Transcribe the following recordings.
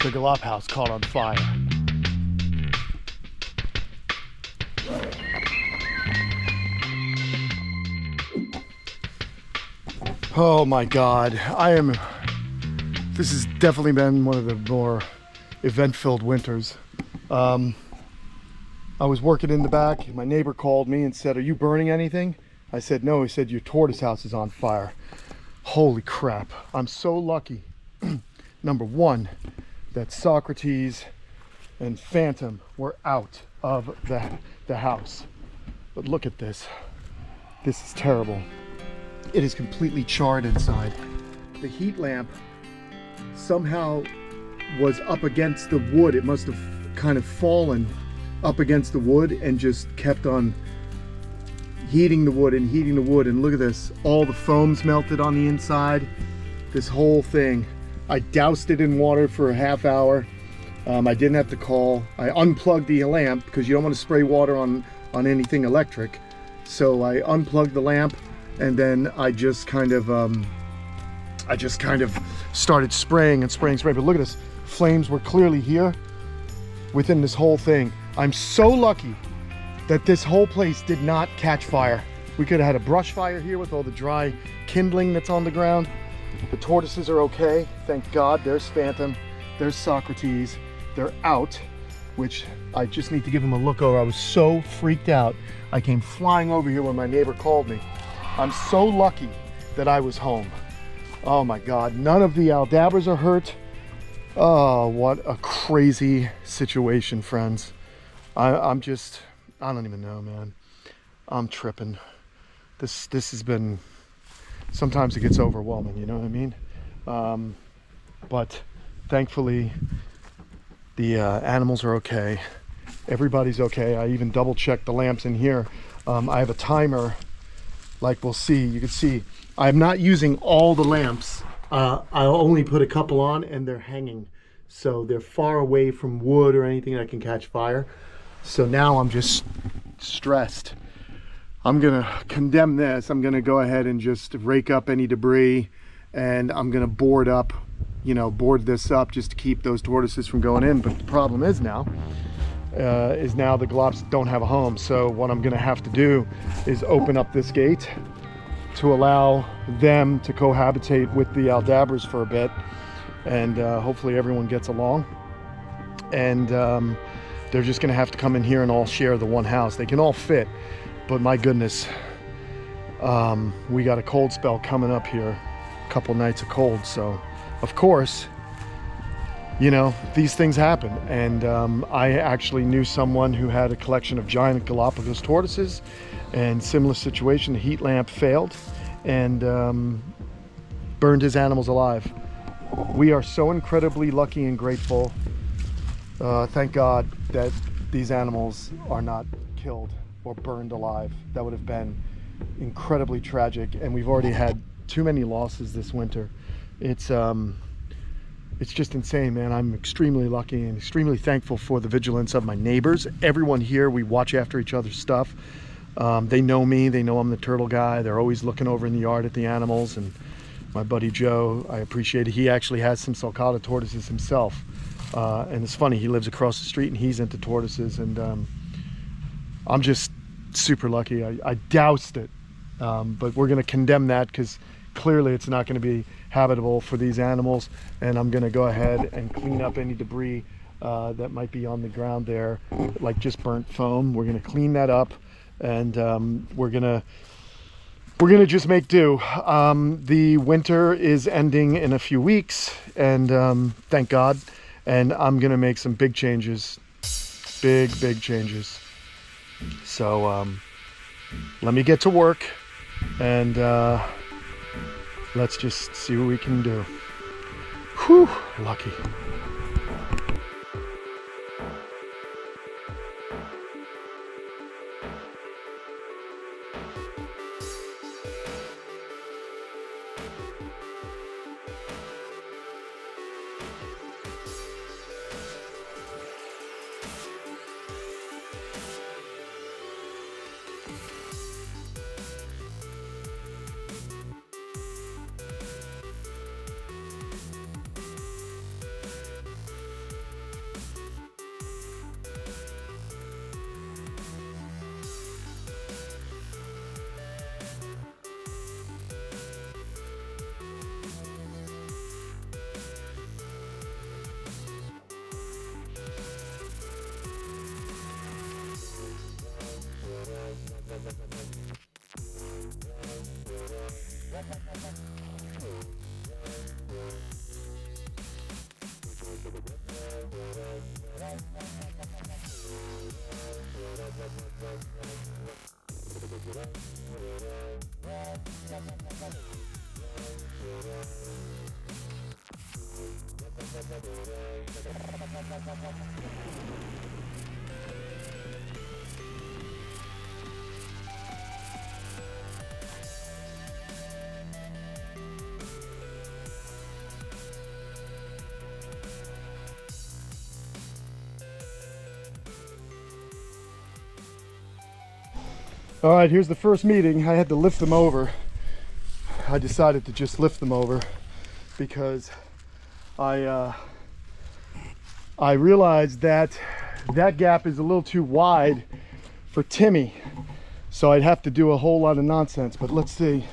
the Galapagos caught on fire. Oh my God, this has definitely been one of the more event-filled winters. I was working in the back, my neighbor called me and said, "Are you burning anything?" I said, "No." He said, "Your tortoise house is on fire." Holy crap, I'm so lucky. Number one, that Socrates and Phantom were out of the house. But look at this. This is terrible. It is completely charred inside. The heat lamp somehow was up against the wood. It must have kind of fallen up against the wood and just kept on heating the wood and heating the wood. And look at this, all the foam's melted on the inside. This whole thing. I doused it in water for a half hour. I didn't have to call. I unplugged the lamp because you don't want to spray water on anything electric. So I unplugged the lamp, and then I just kind of started spraying and spraying. But look at this, flames were clearly here within this whole thing. I'm so lucky that this whole place did not catch fire. We could have had a brush fire here with all the dry kindling that's on the ground. The tortoises are okay, thank God. There's Phantom, there's Socrates. They're out, which I just need to give them a look over. I was so freaked out. I came flying over here when my neighbor called me. I'm so lucky that I was home. Oh my God, none of the Aldabras are hurt. Oh, what a crazy situation, friends. I don't even know, man. I'm tripping. This has been, sometimes it gets overwhelming, you know what I mean? But thankfully, the animals are okay. Everybody's okay. I even double checked the lamps in here. I have a timer, like we'll see. You can see I'm not using all the lamps. I'll only put a couple on, and they're hanging. So they're far away from wood or anything that can catch fire. So now I'm just stressed. I'm gonna condemn this. I'm gonna go ahead and just rake up any debris, and I'm gonna board this up just to keep those tortoises from going in. But the problem is now the Galops don't have a home. So what I'm gonna have to do is open up this gate to allow them to cohabitate with the Aldabras for a bit, and hopefully everyone gets along. And they're just gonna have to come in here and all share the one house. They can all fit, but my goodness, we got a cold spell coming up here, a couple nights of cold. So of course, you know, these things happen. And I actually knew someone who had a collection of giant Galapagos tortoises, and similar situation, the heat lamp failed and burned his animals alive. We are so incredibly lucky and grateful. Thank God that these animals are not killed or burned alive. That would have been incredibly tragic, and we've already had too many losses this winter. It's just insane, man. I'm extremely lucky and extremely thankful for the vigilance of my neighbors. Everyone here, we watch after each other's stuff. They know me, they know I'm the turtle guy. They're always looking over in the yard at the animals. And my buddy Joe, I appreciate it. He actually has some sulcata tortoises himself. And it's funny, he lives across the street and he's into tortoises. And I'm just super lucky. I doused it, but we're gonna condemn that because clearly it's not gonna be habitable for these animals. And I'm gonna go ahead and clean up any debris that might be on the ground there, like just burnt foam. We're gonna clean that up, and we're gonna just make do. The winter is ending in a few weeks, and thank God. And I'm gonna make some big changes, big changes. So let me get to work, and let's just see what we can do. Whew, lucky. All right, here's the first meeting. I had to lift them over. I decided to just lift them over because I realized that that gap is a little too wide for Timmy. So I'd have to do a whole lot of nonsense, but let's see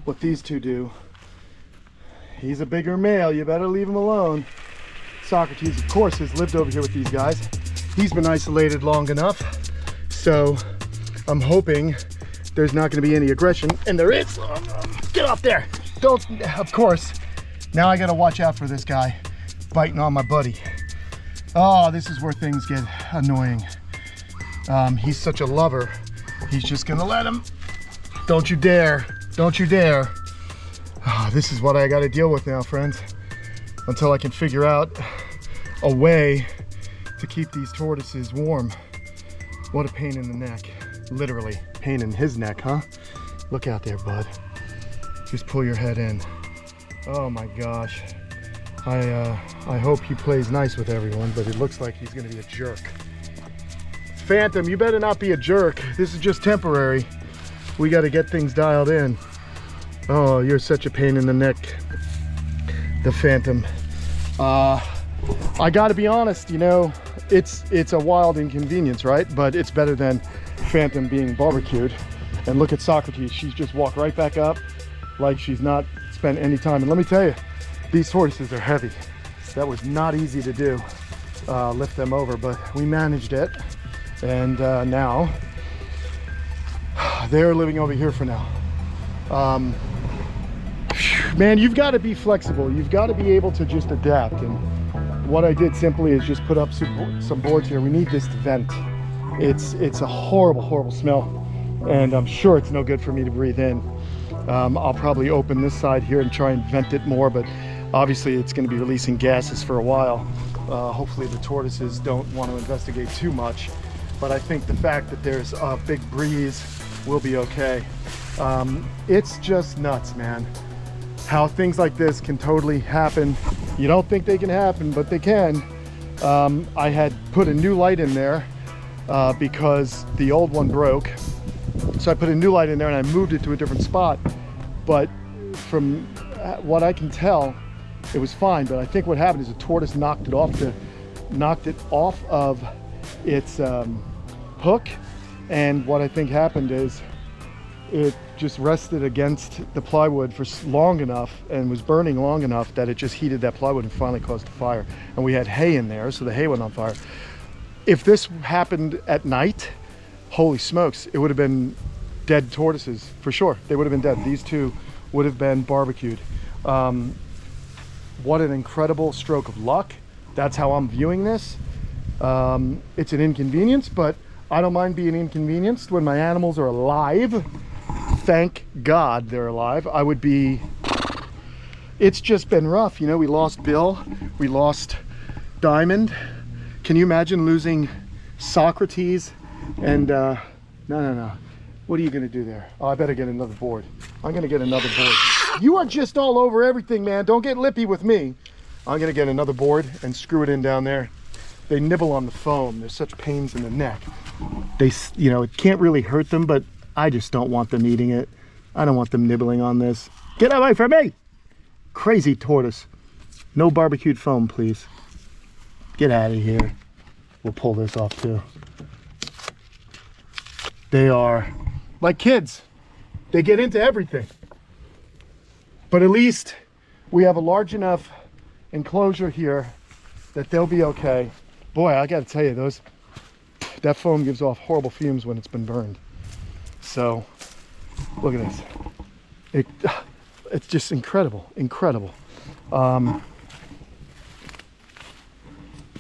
what these two do. He's a bigger male, you better leave him alone. Socrates, of course, has lived over here with these guys. He's been isolated long enough, so I'm hoping there's not going to be any aggression, and there is. Get up there! Don't. Of course. Now I got to watch out for this guy biting on my buddy. Oh, this is where things get annoying. He's such a lover. He's just going to let him. Don't you dare! Don't you dare! Oh, this is what I got to deal with now, friends. Until I can figure out a way to keep these tortoises warm. What a pain in the neck. Literally pain in his neck, huh? Look out there, bud. Just pull your head in. Oh my gosh. I hope he plays nice with everyone, but it looks like he's gonna be a jerk. Phantom, you better not be a jerk. This is just temporary. We gotta get things dialed in. Oh, you're such a pain in the neck, the Phantom. I gotta be honest, you know, it's a wild inconvenience, right? But it's better than Phantom being barbecued. And look at Socrates, she's just walked right back up like she's not spent any time. And let me tell you, these tortoises are heavy. That was not easy to do, lift them over, but we managed it. And now they're living over here for now. Man, you've got to be flexible. You've got to be able to just adapt. And what I did simply is just put up some boards here. We need this to vent. It's a horrible, horrible smell, and I'm sure it's no good for me to breathe in. I'll probably open this side here and try and vent it more, but obviously it's going to be releasing gases for a while. Hopefully the tortoises don't want to investigate too much, but I think the fact that there's a big breeze will be okay. It's just nuts, man, how things like this can totally happen. You don't think they can happen, but they can. I had put a new light in there because the old one broke. So I put a new light in there and I moved it to a different spot. But from what I can tell, it was fine. But I think what happened is the tortoise knocked it off of its hook. And what I think happened is it just rested against the plywood for long enough and was burning long enough that it just heated that plywood and finally caused a fire. And we had hay in there, so the hay went on fire. If this happened at night, holy smokes, it would have been dead tortoises for sure. They would have been dead. These two would have been barbecued. What an incredible stroke of luck. That's how I'm viewing this. It's an inconvenience, but I don't mind being inconvenienced when my animals are alive. Thank God they're alive. It's just been rough. You know, we lost Bill, we lost Diamond. Can you imagine losing Socrates and, no. What are you gonna do there? Oh, I better get another board. I'm gonna get another board. You are just all over everything, man. Don't get lippy with me. I'm gonna get another board and screw it in down there. They nibble on the foam. There's such pains in the neck. They, you know, it can't really hurt them, but I just don't want them eating it. I don't want them nibbling on this. Get away from me! Crazy tortoise. No barbecued foam, please. Get out of here. We'll pull this off too. They are like kids. They get into everything. But at least we have a large enough enclosure here that they'll be okay. Boy, I gotta tell you, that foam gives off horrible fumes when it's been burned. So, look at this. It's just incredible, incredible.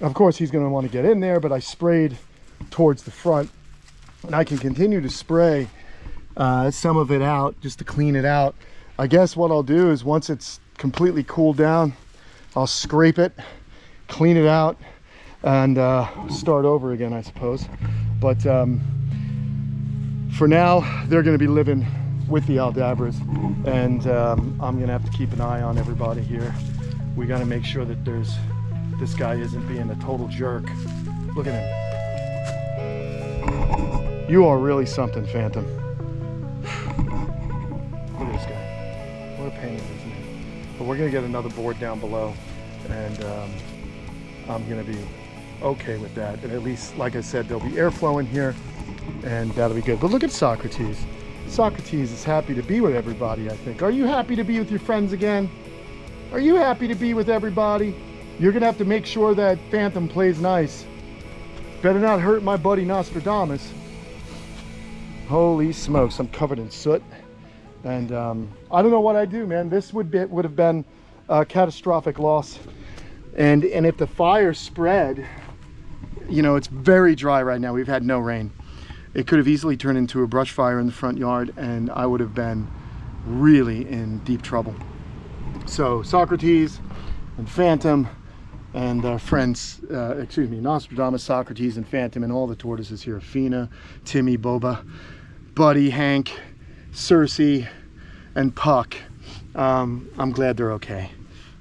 Of course, he's going to want to get in there, but I sprayed towards the front, and I can continue to spray some of it out just to clean it out. I guess what I'll do is once it's completely cooled down, I'll scrape it clean it out and start over again, I suppose. But for now, they're going to be living with the Aldabras, and I'm going to have to keep an eye on everybody here. We got to make sure that this guy isn't being a total jerk. Look at him. You are really something, Phantom. Look at this guy. What a pain it is, man. But we're going to get another board down below, and I'm going to be okay with that. And at least, like I said, there'll be airflow in here, and that'll be good. But look at Socrates. Socrates is happy to be with everybody, I think. Are you happy to be with your friends again? Are you happy to be with everybody? You're going to have to make sure that Phantom plays nice. Better not hurt my buddy Nostradamus. Holy smokes, I'm covered in soot. And I don't know what I'd do, man. This would have been a catastrophic loss. And if the fire spread, you know, it's very dry right now. We've had no rain. It could have easily turned into a brush fire in the front yard, and I would have been really in deep trouble. So Socrates and Phantom and our friends, excuse me, Nostradamus, Socrates, and Phantom, and all the tortoises here, Fina, Timmy, Boba, Buddy, Hank, Cersei, and Puck. I'm glad they're okay.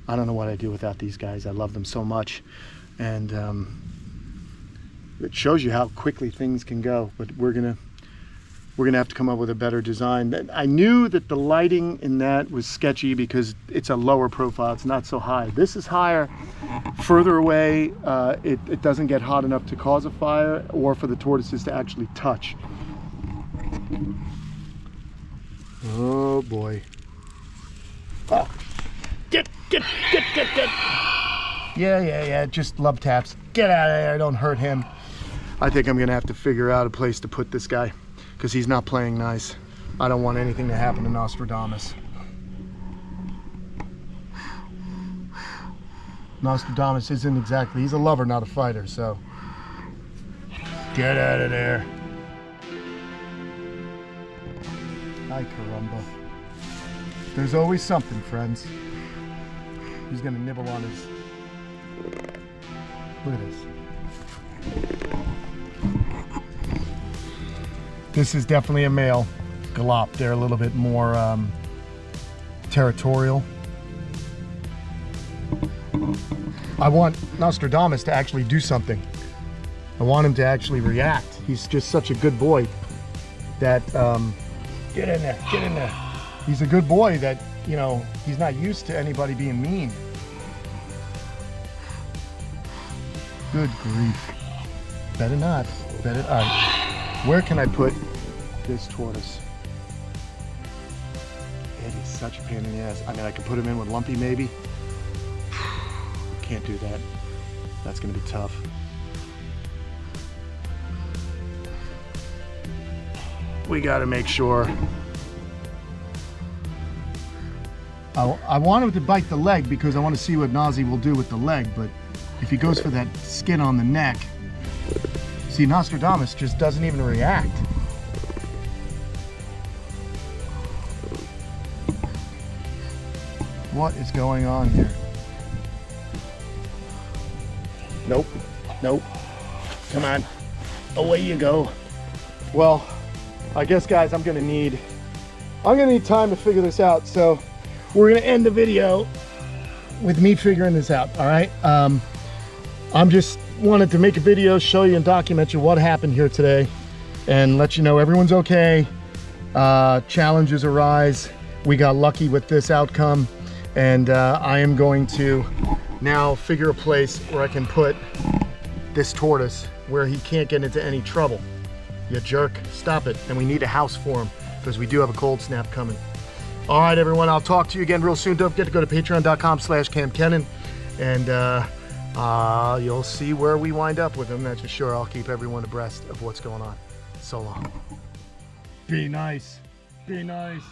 I don't know what I'd do without these guys. I love them so much. And it shows you how quickly things can go, but we're gonna have to come up with a better design. I knew that the lighting in that was sketchy because it's a lower profile, it's not so high. This is higher, further away. It doesn't get hot enough to cause a fire or for the tortoises to actually touch. Oh boy. Oh. Get. Yeah, just love taps. Get out of there, don't hurt him. I think I'm gonna have to figure out a place to put this guy because he's not playing nice. I don't want anything to happen to Nostradamus. Nostradamus isn't exactly, he's a lover, not a fighter, so get out of there. Ay caramba. There's always something, friends. He's gonna nibble on his, look at this. This is definitely a male Galap. They're a little bit more territorial. I want Nostradamus to actually do something. I want him to actually react. He's just such a good boy that, get in there. He's a good boy that, you know, he's not used to anybody being mean. Good grief. Better not. All right. Where can I put this tortoise? It is such a pain in the ass. I mean, I could put him in with Lumpy maybe. Can't do that. That's gonna be tough. We gotta make sure. I want him to bite the leg because I want to see what Nazi will do with the leg, but if he goes for that skin on the neck, see, Nostradamus just doesn't even react. What is going on here? Nope. Come on, away you go. Well, I guess, guys, I'm gonna need time to figure this out. So we're gonna end the video with me figuring this out. All right. I'm just wanted to make a video, show you and document you what happened here today, and let you know everyone's okay. Challenges arise. We got lucky with this outcome, and I am going to now figure a place where I can put this tortoise where he can't get into any trouble. You jerk, stop it. And we need a house for him because we do have a cold snap coming. All right, everyone, I'll talk to you again real soon. Don't forget to go to patreon.com/Kamp Kenan, and you'll see where we wind up with him. That's for sure. I'll keep everyone abreast of what's going on. So long. Be nice. Be nice.